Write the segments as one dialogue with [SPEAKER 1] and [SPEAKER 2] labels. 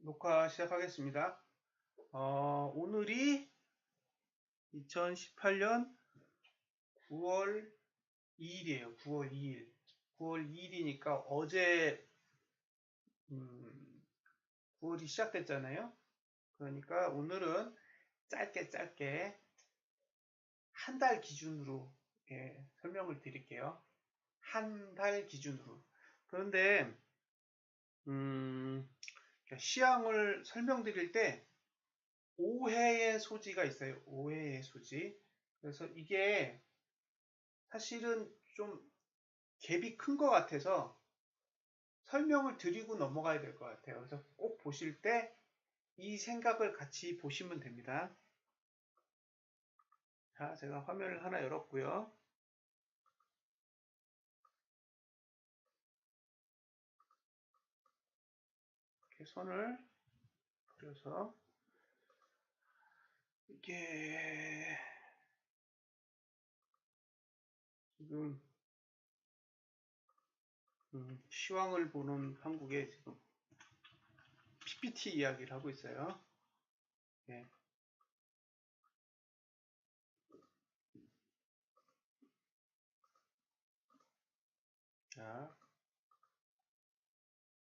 [SPEAKER 1] 녹화 시작하겠습니다. 오늘이 2018년 9월 2일이에요. 9월 2일. 9월 2일이니까 어제 9월이 시작됐잖아요. 그러니까 오늘은 짧게 한 달 기준으로 설명을 드릴게요. 한 달 기준으로. 그런데 시황을 설명드릴 때 오해의 소지가 있어요. 오해의 소지. 그래서 이게 사실은 좀 갭이 큰 것 같아서 설명을 드리고 넘어가야 될 것 같아요. 그래서 꼭 보실 때 이 생각을 같이 보시면 됩니다. 자, 제가 화면을 하나 열었고요. 이렇게 선을 그려서 이게 지금 시황을 보는 한국에 지금 PPT 이야기를 하고 있어요. 네. 자,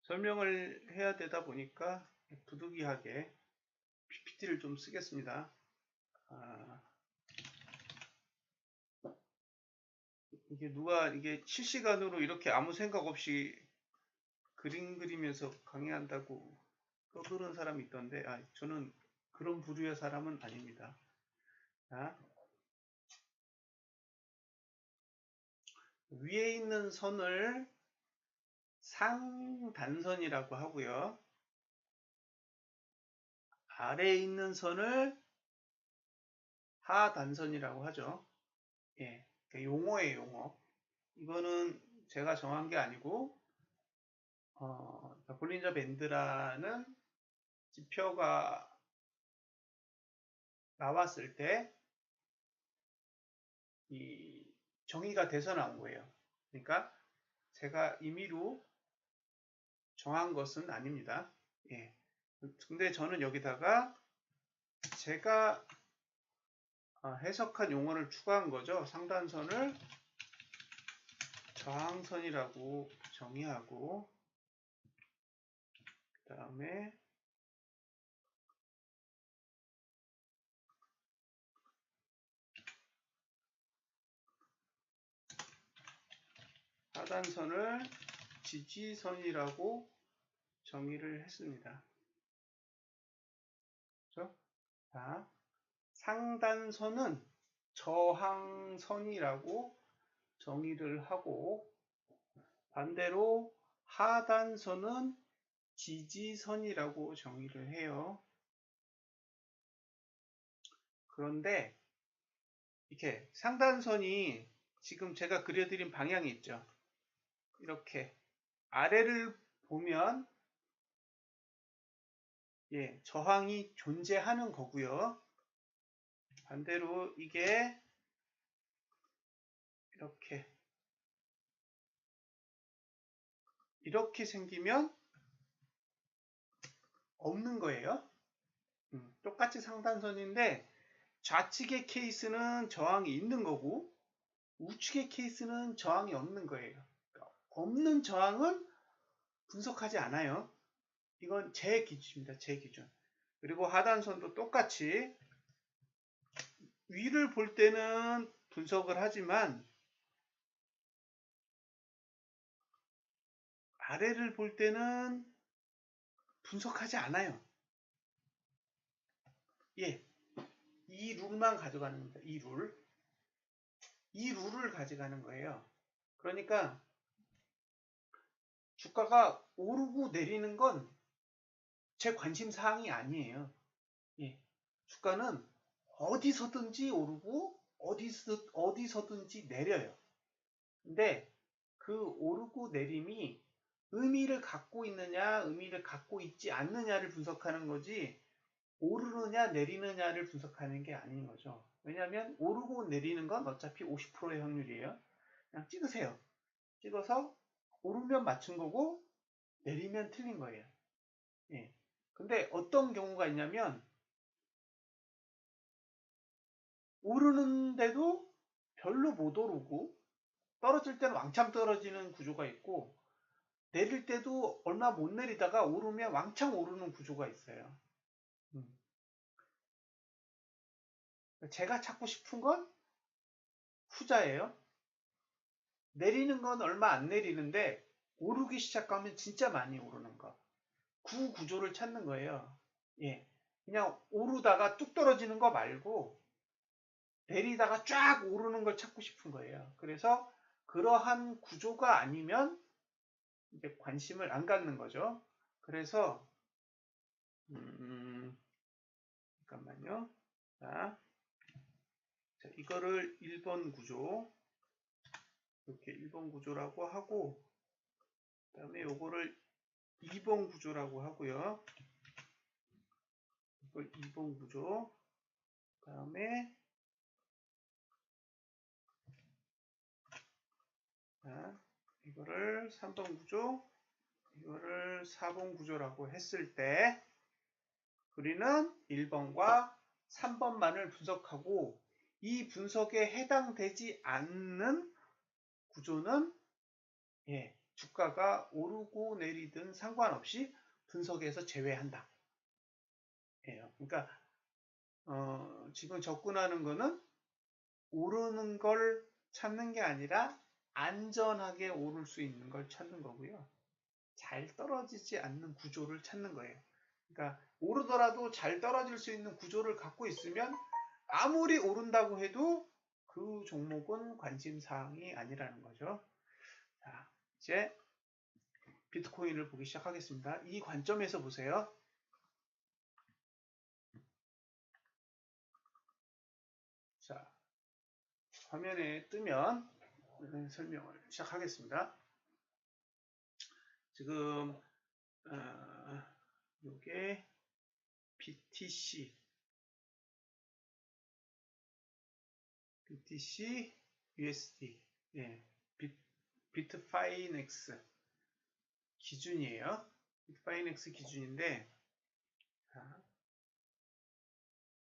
[SPEAKER 1] 설명을 해야 되다 보니까 부득이하게 PPT를 좀 쓰겠습니다. 이게 실시간으로 이렇게 아무 생각 없이 그림 그리면서 강의한다고 떠드는 사람이 있던데, 저는 그런 부류의 사람은 아닙니다. 자, 위에 있는 선을 상단선이라고 하고요. 아래에 있는 선을 하단선이라고 하죠. 예, 용어예요, 용어. 이거는 제가 정한 게 아니고, 볼린저 밴드라는 지표가 나왔을 때, 이 정의가 돼서 나온 거예요. 그러니까 제가 임의로 정한 것은 아닙니다. 예. 근데 저는 여기다가 제가 해석한 용어를 추가한 거죠. 상단선을 저항선이라고 정의하고, 그 다음에 하단선을 지지선이라고 정의를 했습니다. 그렇죠? 자, 상단선은 저항선이라고 정의를 하고, 반대로 하단선은 지지선이라고 정의를 해요. 그런데 이렇게 상단선이 지금 제가 그려드린 방향이 있죠. 이렇게 아래를 보면 저항이 존재하는 거고요. 반대로 이게 이렇게 생기면 없는 거예요. 똑같이 상단선인데 좌측의 케이스는 저항이 있는 거고 우측의 케이스는 저항이 없는 거예요. 그러니까 없는 저항은 분석하지 않아요. 이건 제 기준입니다. 제 기준. 그리고 하단선도 똑같이 위를 볼 때는 분석을 하지만 아래를 볼 때는 분석하지 않아요. 예, 이 룰만 가져가는 겁니다. 이 룰. 이 룰을 가져가는 거예요. 그러니까 주가가 오르고 내리는 건 제 관심 사항이 아니에요. 예, 주가는 어디서든지 오르고 어디서든지 내려요. 근데 그 오르고 내림이 의미를 갖고 있느냐, 의미를 갖고 있지 않느냐를 분석하는 거지, 오르느냐, 내리느냐를 분석하는 게 아닌 거죠. 왜냐하면 오르고 내리는 건 어차피 50%의 확률이에요. 그냥 찍으세요. 찍어서 오르면 맞춘 거고, 내리면 틀린 거예요. 예. 근데 어떤 경우가 있냐면 오르는데도 별로 못 오르고 떨어질 때는 왕창 떨어지는 구조가 있고 내릴 때도 얼마 못 내리다가 오르면 왕창 오르는 구조가 있어요. 제가 찾고 싶은 건 후자예요. 내리는 건 얼마 안 내리는데 오르기 시작하면 진짜 많이 오르는 거. 그 구조를 찾는 거예요. 예. 그냥 오르다가 뚝 떨어지는 거 말고 내리다가 쫙 오르는 걸 찾고 싶은 거예요. 그래서 그러한 구조가 아니면 이제 관심을 안 갖는 거죠. 그래서 잠깐만요. 자, 이거를 1번 구조 이렇게 1번 구조라고 하고 그 다음에 요거를 2번 구조라고 하고요. 이걸 2번 구조 그 다음에 이거를 3번 구조 이거를 4번 구조라고 했을 때 우리는 1번과 3번만을 분석하고 이 분석에 해당되지 않는 구조는 주가가 오르고 내리든 상관없이 분석에서 제외한다. 그러니까 지금 접근하는 거는 오르는 걸 찾는 게 아니라 안전하게 오를 수 있는 걸 찾는 거고요. 잘 떨어지지 않는 구조를 찾는 거예요. 그러니까 오르더라도 잘 떨어질 수 있는 구조를 갖고 있으면 아무리 오른다고 해도 그 종목은 관심사항이 아니라는 거죠. 자, 이제 비트코인을 보기 시작하겠습니다. 이 관점에서 보세요. 자, 화면에 뜨면 설명을 시작하겠습니다. 지금 이게 BTC USD 비트파이넥스 기준이에요. 비트파이넥스 기준인데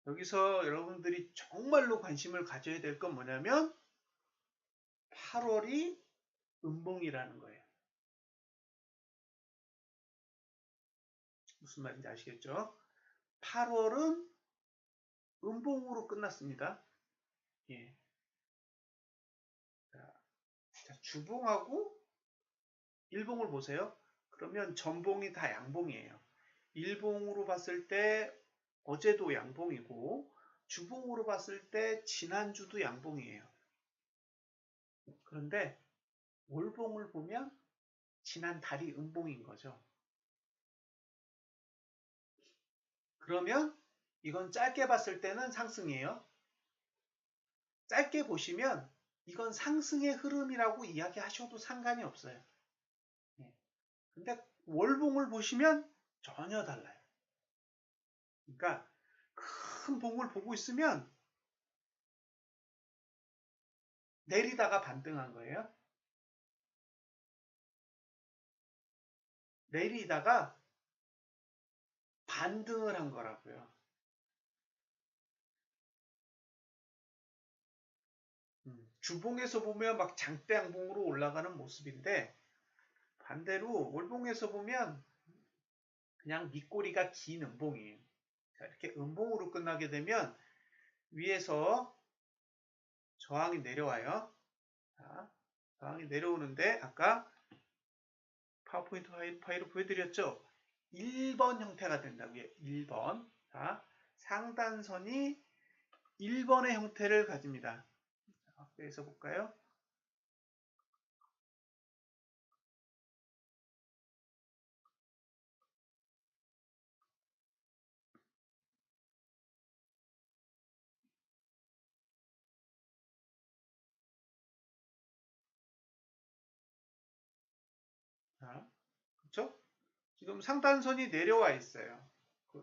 [SPEAKER 1] 여기서 여러분들이 정말로 관심을 가져야 될 건 뭐냐면 8월이 음봉이라는 거예요. 무슨 말인지 아시겠죠? 8월은 음봉으로 끝났습니다. 예. 자, 주봉하고 일봉을 보세요. 그러면 전봉이 다 양봉이에요. 일봉으로 봤을 때 어제도 양봉이고 주봉으로 봤을 때 지난주도 양봉이에요. 그런데 월봉을 보면 지난달이 음봉인 거죠. 그러면 이건 짧게 봤을 때는 상승이에요. 짧게 보시면 이건 상승의 흐름이라고 이야기하셔도 상관이 없어요. 근데 월봉을 보시면 전혀 달라요. 그러니까 큰 봉을 보고 있으면 내리다가 반등한 거예요. 내리다가 반등을 한 거라고요. 주봉에서 보면 막 장대양봉으로 올라가는 모습인데 반대로 월봉에서 보면 그냥 밑꼬리가 긴 음봉이에요. 자, 이렇게 음봉으로 끝나게 되면 위에서 저항이 내려와요. 자, 저항이 내려오는데 아까 파워포인트 파일로 보여드렸죠? 1번 형태가 된다고요. 1번. 자, 상단선이 1번의 형태를 가집니다. 확대해서 볼까요? 자, 그렇죠? 지금 상단선이 내려와 있어요.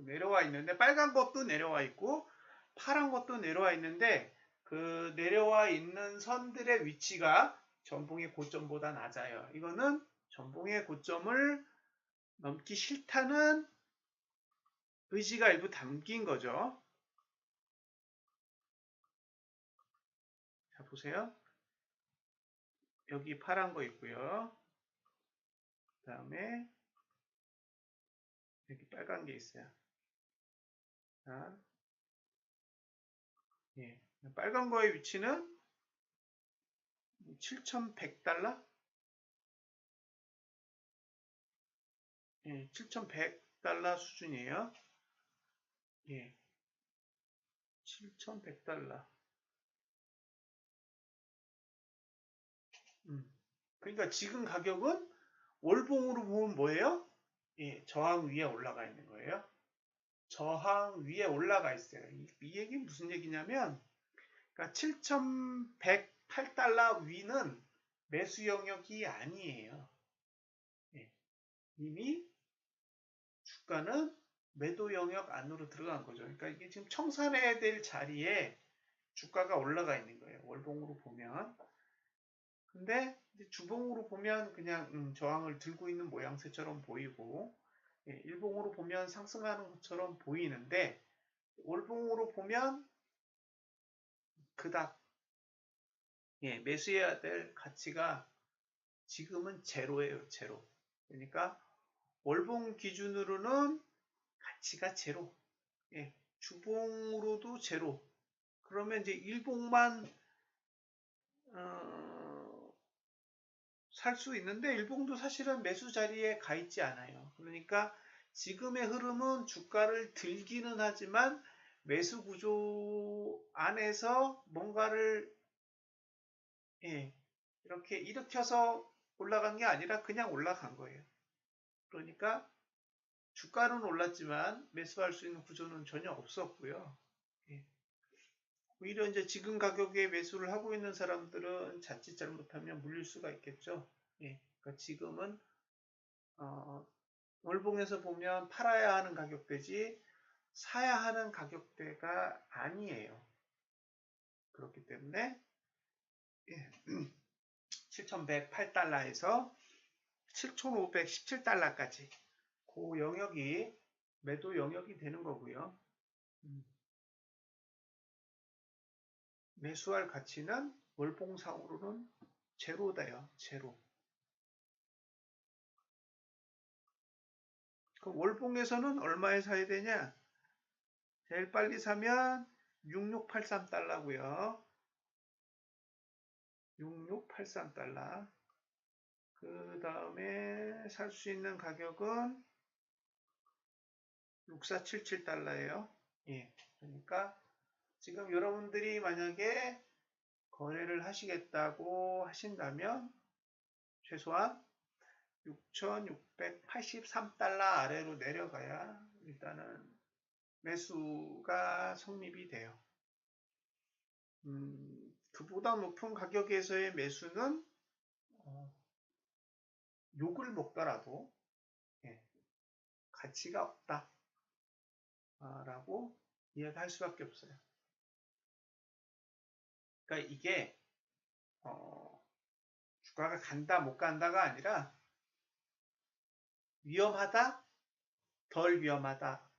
[SPEAKER 1] 내려와 있는데 빨간 것도 내려와 있고 파란 것도 내려와 있는데 그 내려와 있는 선들의 위치가 전봉의 고점보다 낮아요. 이거는 전봉의 고점을 넘기 싫다는 의지가 일부 담긴 거죠. 자, 보세요. 여기 파란 거 있고요. 그 다음에 여기 빨간 게 있어요. 자, 예. 빨간 거의 위치는 7,100달러? 예, 7,100달러 수준이에요. 예, 7,100달러. 그러니까 지금 가격은 월봉으로 보면 뭐예요? 예, 저항 위에 올라가 있는 거예요. 저항 위에 올라가 있어요. 이 얘기는 무슨 얘기냐면, 그러니까 7,108달러 위는 매수 영역이 아니에요. 예, 이미 주가는 매도 영역 안으로 들어간 거죠. 그러니까 이게 지금 청산해야 될 자리에 주가가 올라가 있는 거예요. 월봉으로 보면. 근데 주봉으로 보면 그냥 저항을 들고 있는 모양새처럼 보이고, 예, 일봉으로 보면 상승하는 것처럼 보이는데, 월봉으로 보면 그닥 예, 매수해야 될 가치가 지금은 제로예요. 제로. 그러니까 월봉 기준으로는 가치가 제로. 예, 주봉으로도 제로. 그러면 이제 일봉만 살 수 있는데 일봉도 사실은 매수 자리에 가 있지 않아요. 그러니까 지금의 흐름은 주가를 들기는 하지만 매수 구조 안에서 뭔가를 예, 이렇게 일으켜서 올라간 게 아니라 그냥 올라간 거예요. 그러니까 주가는 올랐지만 매수할 수 있는 구조는 전혀 없었고요. 예. 오히려 이제 지금 가격에 매수를 하고 있는 사람들은 자칫 잘못하면 물릴 수가 있겠죠. 예. 그러니까 지금은 월봉에서 보면 팔아야 하는 가격대지 사야 하는 가격대가 아니에요. 그렇기 때문에 7,108달러에서 7,517달러까지 그 영역이 매도 영역이 되는 거고요. 매수할 가치는 월봉상으로는 제로다요. 제로. 그럼 월봉에서는 얼마에 사야 되냐? 제일 빨리 사면 6683달러고요. 6683달러. 그 다음에 살 수 있는 가격은 6477달러예요. 예. 그러니까 지금 여러분들이 만약에 거래를 하시겠다고 하신다면 최소한 6,683달러 아래로 내려가야 일단은 매수가 성립이 돼요. 그보다 높은 가격에서의 매수는 욕을 먹더라도 예, 가치가 없다 라고 이야기할 수밖에 없어요. 그러니까 이게 주가가 간다 못 간다가 아니라 위험하다 덜 위험하다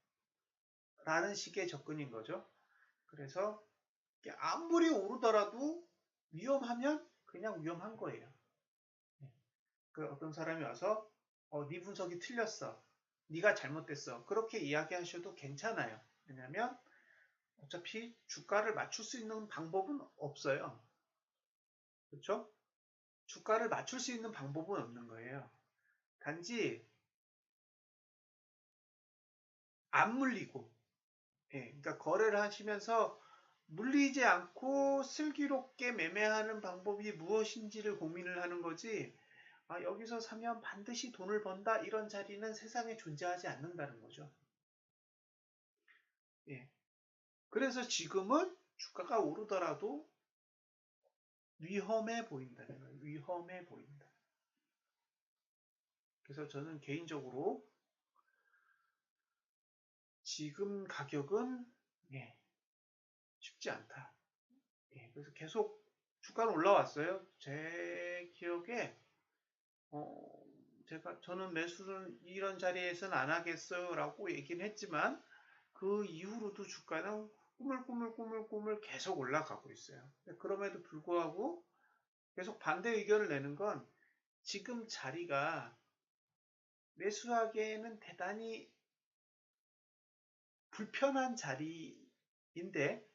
[SPEAKER 1] 라는 식의 접근인 거죠. 그래서 아무리 오르더라도 위험하면 그냥 위험한 거예요. 그 어떤 사람이 와서 네 분석이 틀렸어. 네가 잘못됐어. 그렇게 이야기하셔도 괜찮아요. 왜냐하면 어차피 주가를 맞출 수 있는 방법은 없어요. 그렇죠? 주가를 맞출 수 있는 방법은 없는 거예요. 단지 안 물리고 예, 그러니까 거래를 하시면서 물리지 않고 슬기롭게 매매하는 방법이 무엇인지를 고민을 하는 거지 여기서 사면 반드시 돈을 번다 이런 자리는 세상에 존재하지 않는다는 거죠. 예. 그래서 지금은 주가가 오르더라도 위험해 보인다는 거예요. 위험해 보인다. 그래서 저는 개인적으로 지금 가격은 쉽지 않다. 그래서 계속 주가는 올라왔어요. 제 기억에 저는 매수는 이런 자리에서는 안 하겠어요 라고 얘기는 했지만 그 이후로도 주가는 꾸물꾸물 계속 올라가고 있어요. 그럼에도 불구하고 계속 반대 의견을 내는 건 지금 자리가 매수하기에는 대단히 불편한 자리인데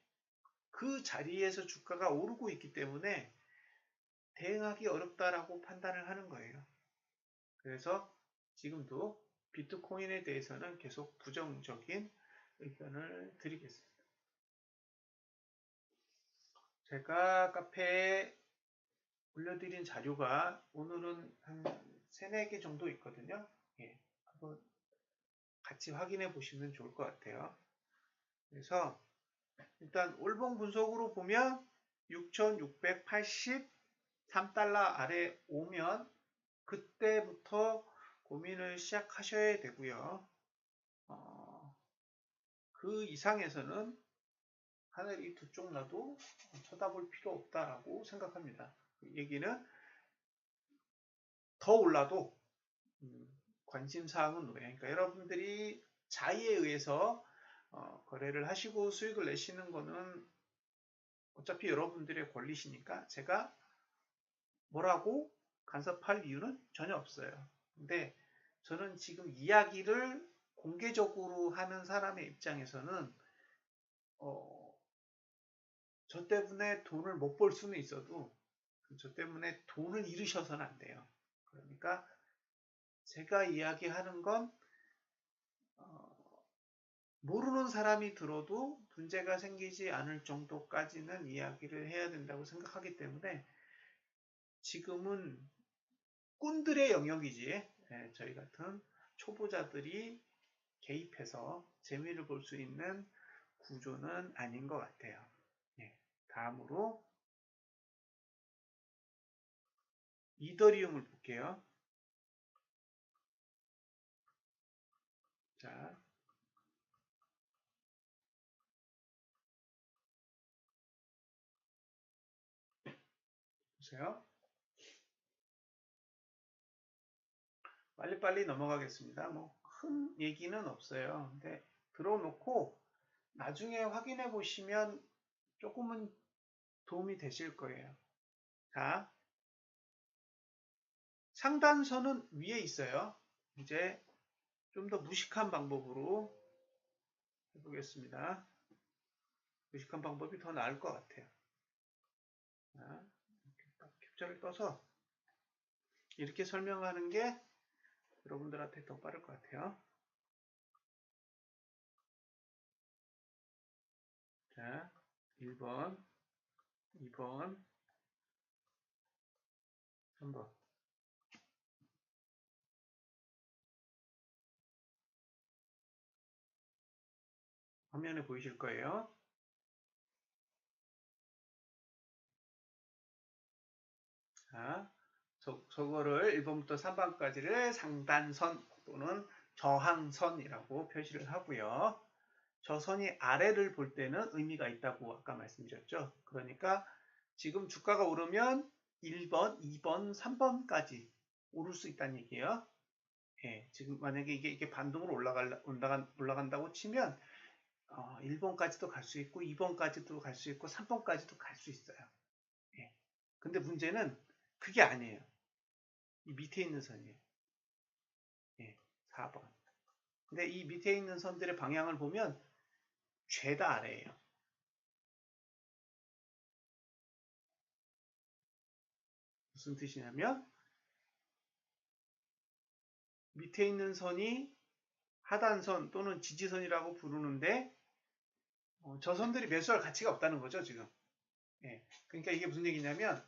[SPEAKER 1] 그 자리에서 주가가 오르고 있기 때문에 대응하기 어렵다라고 판단을 하는 거예요. 그래서 지금도 비트코인에 대해서는 계속 부정적인 의견을 드리겠습니다. 제가 카페에 올려드린 자료가 오늘은 한 3, 4개 정도 있거든요. 예, 한번 같이 확인해 보시면 좋을 것 같아요. 그래서 일단 올봉 분석으로 보면 6,683달러 아래 오면 그때부터 고민을 시작하셔야 되고요. 그 이상에서는 하늘이 두 쪽 나도 쳐다볼 필요 없다라고 생각합니다. 그 얘기는 더 올라도 관심사항은 뭐예요? 그러니까 여러분들이 자의에 의해서 거래를 하시고 수익을 내시는 거는 어차피 여러분들의 권리시니까 제가 뭐라고 간섭할 이유는 전혀 없어요. 근데 저는 지금 이야기를 공개적으로 하는 사람의 입장에서는 저 때문에 돈을 못 벌 수는 있어도 저 때문에 돈을 잃으셔서는 안 돼요. 그러니까 제가 이야기하는 건 모르는 사람이 들어도 문제가 생기지 않을 정도까지는 이야기를 해야 된다고 생각하기 때문에 지금은 꾼들의 영역이지 저희 같은 초보자들이 개입해서 재미를 볼 수 있는 구조는 아닌 것 같아요. 다음으로 이더리움을 볼게요. 자, 보세요. 빨리빨리 넘어가겠습니다. 뭐 큰 얘기는 없어요. 근데 들어놓고 나중에 확인해 보시면 조금은 도움이 되실 거예요. 자, 상단선은 위에 있어요. 이제 좀 더 무식한 방법으로 해보겠습니다. 무식한 방법이 더 나을 것 같아요. 자, 캡처를 떠서 이렇게 설명하는 게 여러분들한테 더 빠를 것 같아요. 자, 1번, 2번, 3번. 화면에 보이실 거예요. 자, 저거를 1번부터 3번까지를 상단선 또는 저항선이라고 표시를 하고요. 저 선이 아래를 볼 때는 의미가 있다고 아까 말씀드렸죠. 그러니까 지금 주가가 오르면 1번, 2번, 3번까지 오를 수 있다는 얘기예요. 예, 지금 만약에 이게 반동으로 올라간다고 치면 1번까지도 갈 수 있고 2번까지도 갈 수 있고 3번까지도 갈 수 있어요. 예. 근데 문제는 그게 아니에요. 이 밑에 있는 선이에요. 예, 4번. 근데 이 밑에 있는 선들의 방향을 보면 죄다 아래예요. 무슨 뜻이냐면 밑에 있는 선이 하단선 또는 지지선이라고 부르는데 저 선들이 매수할 가치가 없다는 거죠, 지금. 예. 그러니까 이게 무슨 얘기냐면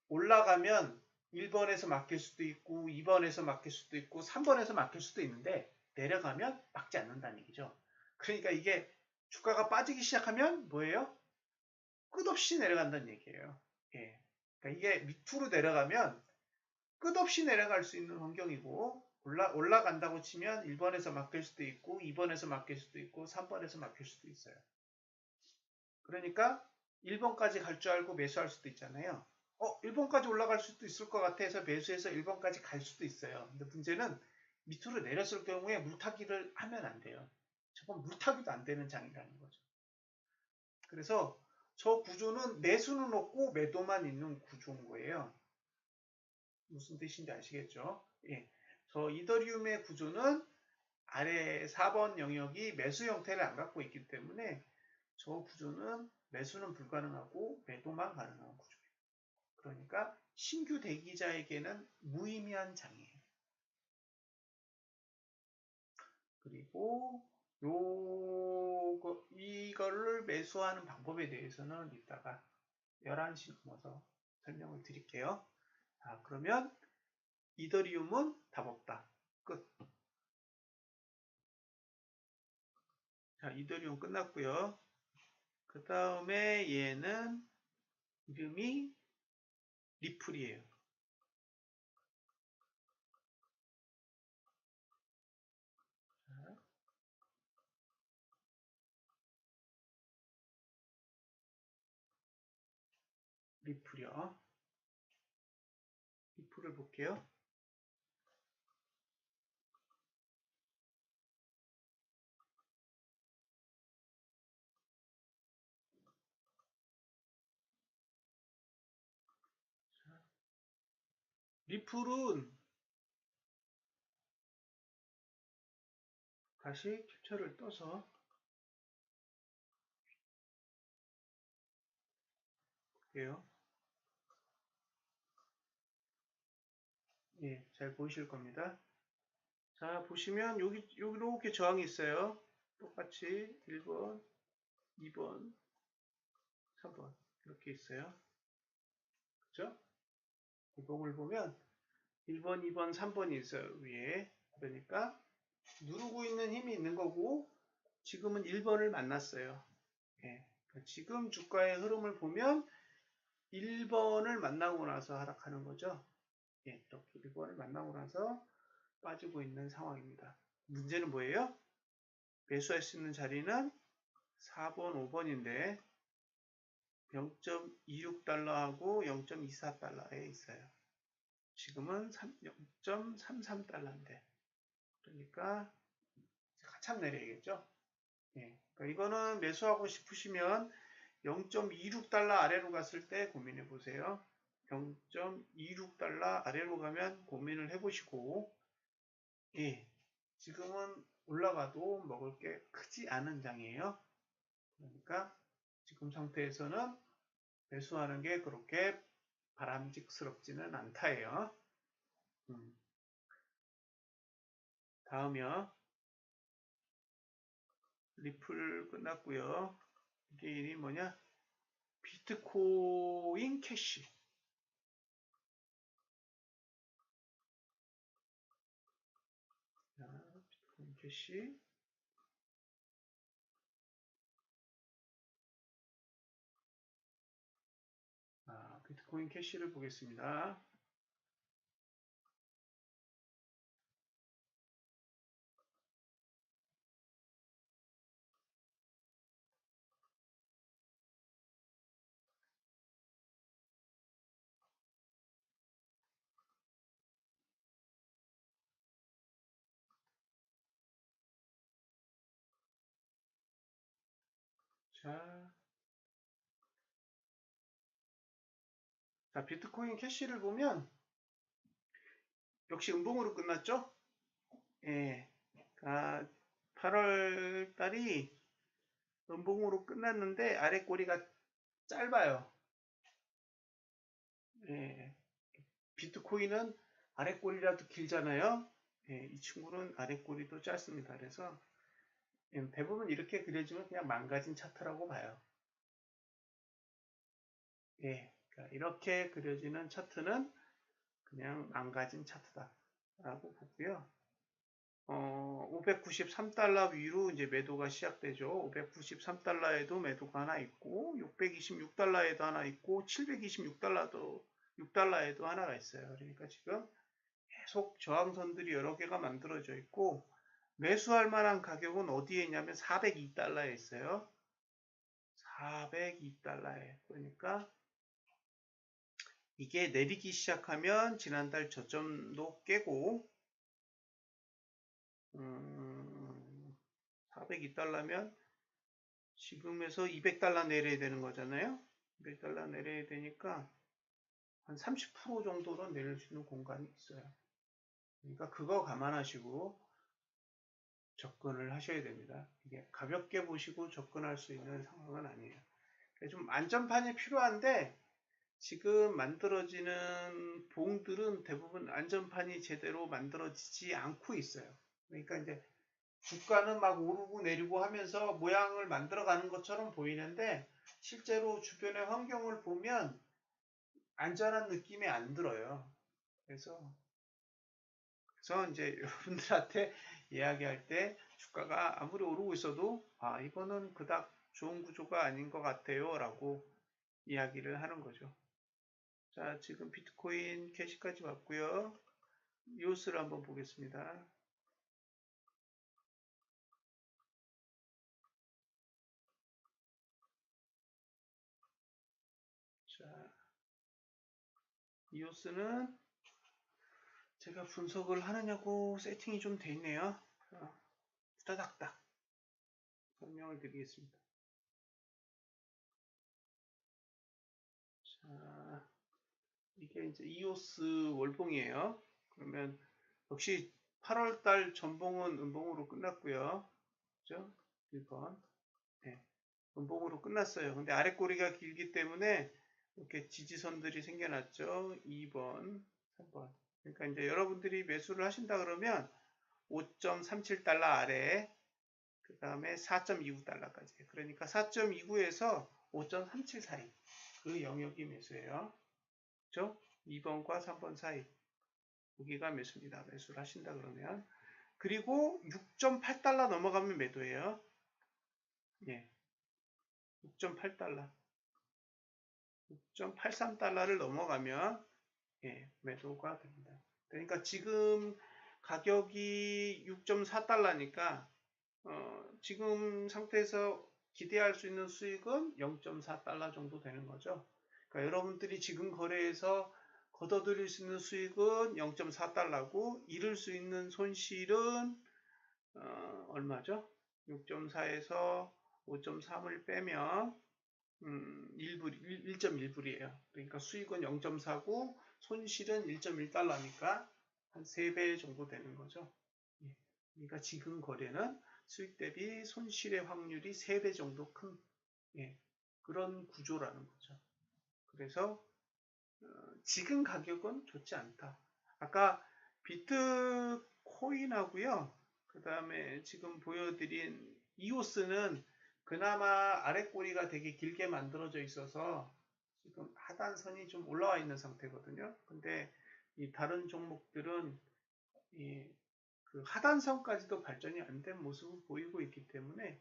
[SPEAKER 1] 올라가면 1번에서 막힐 수도 있고 2번에서 막힐 수도 있고 3번에서 막힐 수도 있는데 내려가면 막지 않는다는 얘기죠. 그러니까 이게 주가가 빠지기 시작하면 뭐예요? 끝없이 내려간다는 얘기예요. 예. 그러니까 이게 밑으로 내려가면 끝없이 내려갈 수 있는 환경이고 올라간다고 치면 1번에서 막힐 수도 있고 2번에서 막힐 수도 있고 3번에서 막힐 수도 있어요. 그러니까 1번까지 갈 줄 알고 매수할 수도 있잖아요. 1번까지 올라갈 수도 있을 것 같아 해서 매수해서 1번까지 갈 수도 있어요. 근데 문제는 밑으로 내렸을 경우에 물타기를 하면 안 돼요. 저건 물타기도 안 되는 장이라는 거죠. 그래서 저 구조는 매수는 없고 매도만 있는 구조인 거예요. 무슨 뜻인지 아시겠죠? 예. 저 이더리움의 구조는 아래 4번 영역이 매수 형태를 안 갖고 있기 때문에 저 구조는 매수는 불가능하고 매도만 가능한 구조예요. 그러니까 신규 대기자에게는 무의미한 장이에요. 그리고 이거를 매수하는 방법에 대해서는 이따가 11시 넘어서 설명을 드릴게요. 자, 그러면 이더리움은 답 없다. 끝. 자, 이더리움 끝났고요. 그 다음에 얘는 이름이 리플이에요. 리플이요. 리플을 볼게요. 리플은 다시 캡처를 떠서 볼게요. 예, 잘 보이실 겁니다. 자, 보시면 여기 이렇게 저항이 있어요. 똑같이 1번, 2번, 3번 이렇게 있어요. 그죠? 구동을 보면 1번, 2번, 3번이 있어요. 위에. 그러니까 누르고 있는 힘이 있는 거고 지금은 1번을 만났어요. 예, 그러니까 지금 주가의 흐름을 보면 1번을 만나고 나서 하락하는 거죠. 예, 이렇게 1번을 만나고 나서 빠지고 있는 상황입니다. 문제는 뭐예요? 매수할 수 있는 자리는 4번, 5번인데 0.26달러하고 0.24달러에 있어요. 지금은 0.33달러인데 그러니까 한참 내려야겠죠. 예, 그러니까 이거는 매수하고 싶으시면 0.26달러 아래로 갔을 때 고민해 보세요. 0.26달러 아래로 가면 고민을 해보시고, 예, 지금은 올라가도 먹을 게 크지 않은 장이에요. 그러니까 지금 상태에서는 매수하는 게 그렇게 바람직스럽지는 않다예요. 다음이요. 리플 끝났고요. 이게 이름이 뭐냐? 비트코인 캐시. 자, 비트코인 캐시. 비트코인 캐시를 보겠습니다. 자, 비트코인 캐시를 보면 역시 음봉으로 끝났죠? 예. 8월 달이 음봉으로 끝났는데 아래 꼬리가 짧아요. 예. 비트코인은 아래 꼬리라도 길잖아요. 예, 이 친구는 아래 꼬리도 짧습니다. 그래서 대부분 이렇게 그려지면 그냥 망가진 차트라고 봐요. 예. 그러니까 이렇게 그려지는 차트는 그냥 망가진 차트다라고 보고요. 593달러 위로 이제 매도가 시작되죠. 593달러에도 매도가 하나 있고, 626달러에도 하나 있고, 726달러도 6달러에도 하나가 있어요. 그러니까 지금 계속 저항선들이 여러 개가 만들어져 있고, 매수할 만한 가격은 어디에 있냐면 402달러에 있어요. 402달러에. 그러니까 이게 내리기 시작하면 지난달 저점도 깨고, 402달러면 지금에서 200달러 내려야 되는 거잖아요. 200달러 내려야 되니까 한 30% 정도로 내릴 수 있는 공간이 있어요. 그러니까 그거 감안하시고 접근을 하셔야 됩니다. 이게 가볍게 보시고 접근할 수 있는 상황은 아니에요. 좀 안전판이 필요한데 지금 만들어지는 봉들은 대부분 안전판이 제대로 만들어지지 않고 있어요. 그러니까 이제 주가는 막 오르고 내리고 하면서 모양을 만들어가는 것처럼 보이는데 실제로 주변의 환경을 보면 안전한 느낌이 안 들어요. 그래서 이제 여러분들한테 이야기할 때 주가가 아무리 오르고 있어도 이거는 그닥 좋은 구조가 아닌 것 같아요 라고 이야기를 하는 거죠. 자, 지금 비트코인 캐시까지 왔고요. 이오스를 한번 보겠습니다. 자, 이오스는 제가 분석을 하느냐고 세팅이 좀 돼 있네요. 후다닥닥 설명을 드리겠습니다. 자, 이게 이제 이오스 월봉이에요. 그러면 역시 8월달 전봉은 음봉으로 끝났고요. 그죠? 1번. 네, 음봉으로 끝났어요. 근데 아래 꼬리가 길기 때문에 이렇게 지지선들이 생겨났죠. 2번, 3번. 그러니까 이제 여러분들이 매수를 하신다 그러면 5.37달러 아래, 그 다음에 4.29달러까지. 그러니까 4.29에서 5.37 사이. 그 영역이 매수예요. 그죠? 2번과 3번 사이. 여기가 매수입니다. 매수를 하신다 그러면. 그리고 6.8달러 넘어가면 매도예요. 예. 6.8달러. 6.83달러를 넘어가면 예, 매도가 됩니다. 그러니까 지금 가격이 6.4달러니까 지금 상태에서 기대할 수 있는 수익은 0.4달러 정도 되는 거죠. 그러니까 여러분들이 지금 거래에서 걷어들일 수 있는 수익은 0.4달러고 잃을 수 있는 손실은 얼마죠? 6.4에서 5.3을 빼면 1.1불이에요. 그러니까 수익은 0.4고 손실은 1.1달러니까 한 3배 정도 되는 거죠. 예. 그러니까 지금 거래는 수익 대비 손실의 확률이 3배 정도 큰 그런 구조라는 거죠. 그래서 지금 가격은 좋지 않다. 아까 비트코인하고요. 그 다음에 지금 보여드린 이오스는 그나마 아랫꼬리가 되게 길게 만들어져 있어서 지금 하단선이 좀 올라와 있는 상태거든요. 근데 이 다른 종목들은 그 하단선까지도 발전이 안 된 모습을 보이고 있기 때문에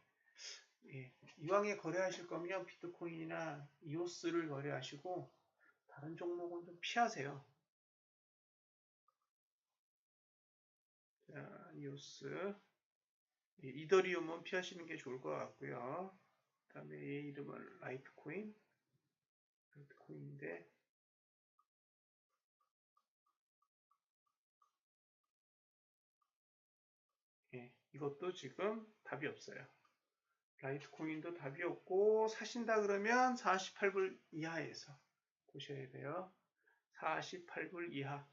[SPEAKER 1] 이왕에 거래하실 거면 비트코인이나 이오스를 거래하시고 다른 종목은 좀 피하세요. 자, 이오스. 이더리움은 피하시는 게 좋을 것 같고요. 그 다음에 얘 이름은 라이트코인인데 이것도 지금 답이 없어요. 라이트코인도 답이 없고 사신다 그러면 48불 이하에서 보셔야 돼요. 48불 이하.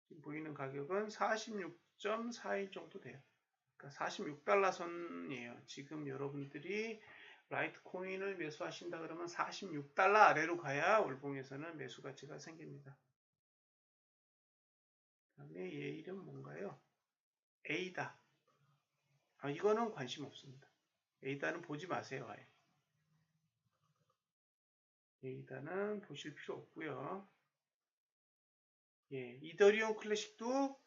[SPEAKER 1] 지금 보이는 가격은 46.41 정도 돼요. 그러니까 46달러 선이에요. 지금 여러분들이 라이트코인을 매수하신다 그러면 46달러 아래로 가야 월봉에서는 매수 가치가 생깁니다. 그 다음에 얘 이름 뭔가요? 에이다. 이거는 관심 없습니다. 에이다는 보지 마세요. 아예. 에이다는 보실 필요 없고요. 예, 이더리움 클래식도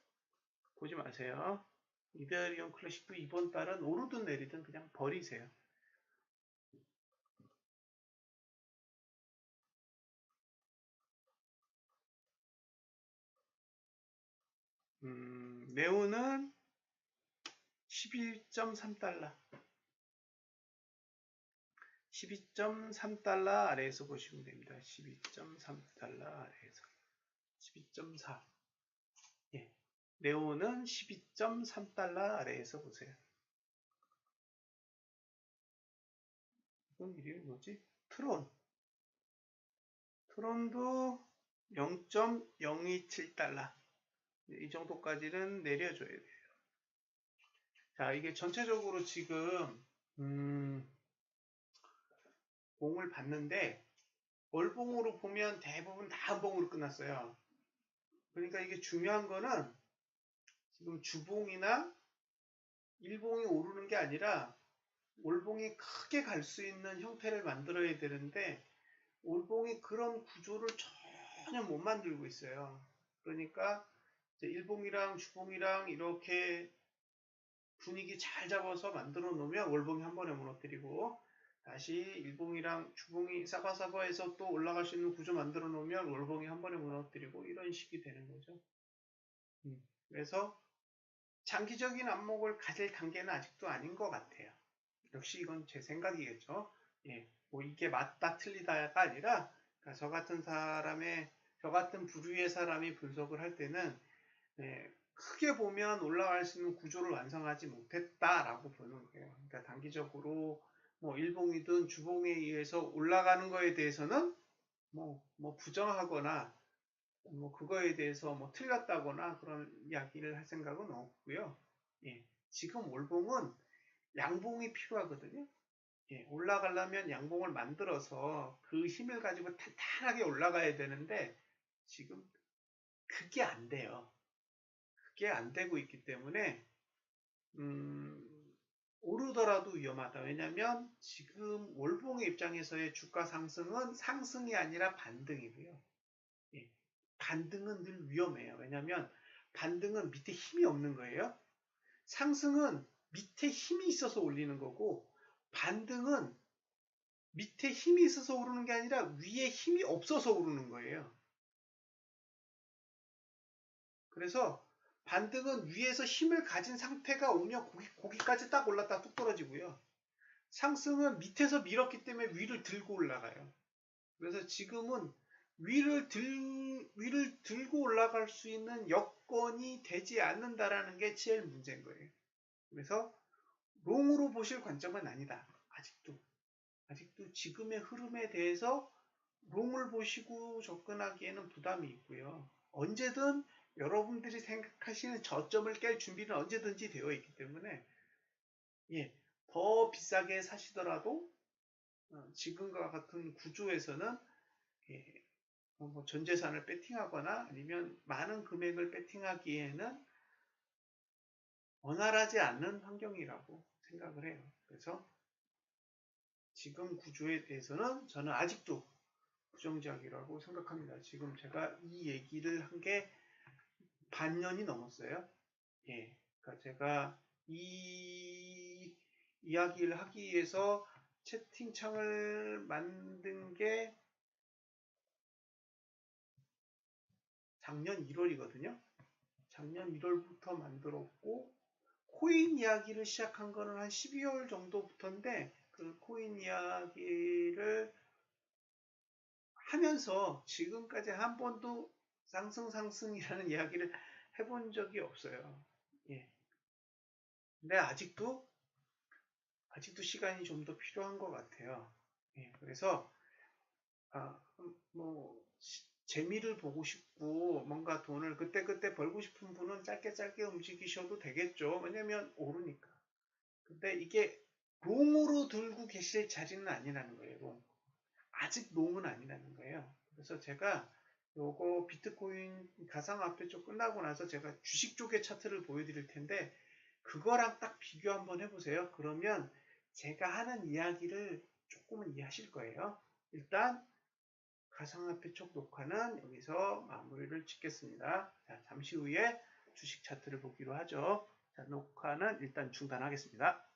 [SPEAKER 1] 보지 마세요. 이더리움 클래식도 이번 달은 오르든 내리든 그냥 버리세요. 네오는 11.3달러. 12.3달러 아래에서 보시면 됩니다. 12.3달러 아래에서. 12.4. 예. 네오는 12.3달러 아래에서 보세요. 어떤 이름이 뭐지? 트론도 0.027달러. 이 정도까지는 내려줘야 돼요. 자, 이게 전체적으로 지금 봉을 봤는데 월봉으로 보면 대부분 다 한봉으로 끝났어요. 그러니까 이게 중요한 거는 지금 주봉이나 일봉이 오르는 게 아니라 월봉이 크게 갈 수 있는 형태를 만들어야 되는데 월봉이 그런 구조를 전혀 못 만들고 있어요. 그러니까 이제 일봉이랑 주봉이랑 이렇게 분위기 잘 잡아서 만들어 놓으면 월봉이 한 번에 무너뜨리고 다시 일봉이랑 주봉이 사바사바해서 또 올라갈 수 있는 구조 만들어 놓으면 월봉이 한 번에 무너뜨리고 이런 식이 되는 거죠. 그래서 장기적인 안목을 가질 단계는 아직도 아닌 것 같아요. 역시 이건 제 생각이겠죠. 예, 뭐 이게 맞다 틀리다가 아니라 그러니까 저 같은 부류의 사람이 분석을 할 때는 크게 보면 올라갈 수 있는 구조를 완성하지 못했다라고 보는 거예요. 그러니까 단기적으로 뭐 일봉이든 주봉에 의해서 올라가는 거에 대해서는 뭐 부정하거나 뭐 그거에 대해서 뭐 틀렸다거나 그런 이야기를 할 생각은 없고요. 예, 지금 월봉은 양봉이 필요하거든요. 예, 올라가려면 양봉을 만들어서 그 힘을 가지고 탄탄하게 올라가야 되는데 지금 그게 안 돼요. 그게 안 되고 있기 때문에 오르더라도 위험하다. 왜냐하면 지금 월봉의 입장에서의 주가 상승은 상승이 아니라 반등이고요. 예, 반등은 늘 위험해요. 왜냐하면 반등은 밑에 힘이 없는 거예요. 상승은 밑에 힘이 있어서 올리는 거고 반등은 밑에 힘이 있어서 오르는 게 아니라 위에 힘이 없어서 오르는 거예요. 그래서 반등은 위에서 힘을 가진 상태가 오면 고기까지 딱 올랐다 뚝 떨어지고요. 상승은 밑에서 밀었기 때문에 위를 들고 올라가요. 그래서 지금은 위를 들고 올라갈 수 있는 여건이 되지 않는다라는 게 제일 문제인 거예요. 그래서 롱으로 보실 관점은 아니다. 아직도 지금의 흐름에 대해서 롱을 보시고 접근하기에는 부담이 있고요. 언제든 여러분들이 생각하시는 저점을 깰 준비는 언제든지 되어 있기 때문에 더 비싸게 사시더라도 지금과 같은 구조에서는 뭐 전 재산을 베팅하거나 아니면 많은 금액을 베팅하기에는 원활하지 않는 환경이라고 생각을 해요. 그래서 지금 구조에 대해서는 저는 아직도 부정적이라고 생각합니다. 지금 제가 이 얘기를 한 게 반년이 넘었어요. 그러니까 제가 이 이야기를 하기 위해서 채팅창을 만든 게 작년 1월이거든요. 작년 1월부터 만들었고 코인 이야기를 시작한 거는 한 12월 정도부터인데 그 코인 이야기를 하면서 지금까지 한 번도 상승이라는 이야기를 해본 적이 없어요. 근데 아직도 시간이 좀 더 필요한 것 같아요. 그래서 뭐 재미를 보고 싶고 뭔가 돈을 그때 벌고 싶은 분은 짧게 움직이셔도 되겠죠. 왜냐면 오르니까. 근데 이게 롱으로 들고 계실 자리는 아니라는 거예요. 아직 롱은 아니라는 거예요. 그래서 제가 요거 비트코인 가상화폐 쪽 끝나고 나서 제가 주식 쪽의 차트를 보여드릴 텐데 그거랑 딱 비교 한번 해보세요. 그러면 제가 하는 이야기를 조금은 이해하실 거예요. 일단 가상화폐 쪽 녹화는 여기서 마무리를 짓겠습니다. 자, 잠시 후에 주식 차트를 보기로 하죠. 자, 녹화는 일단 중단하겠습니다.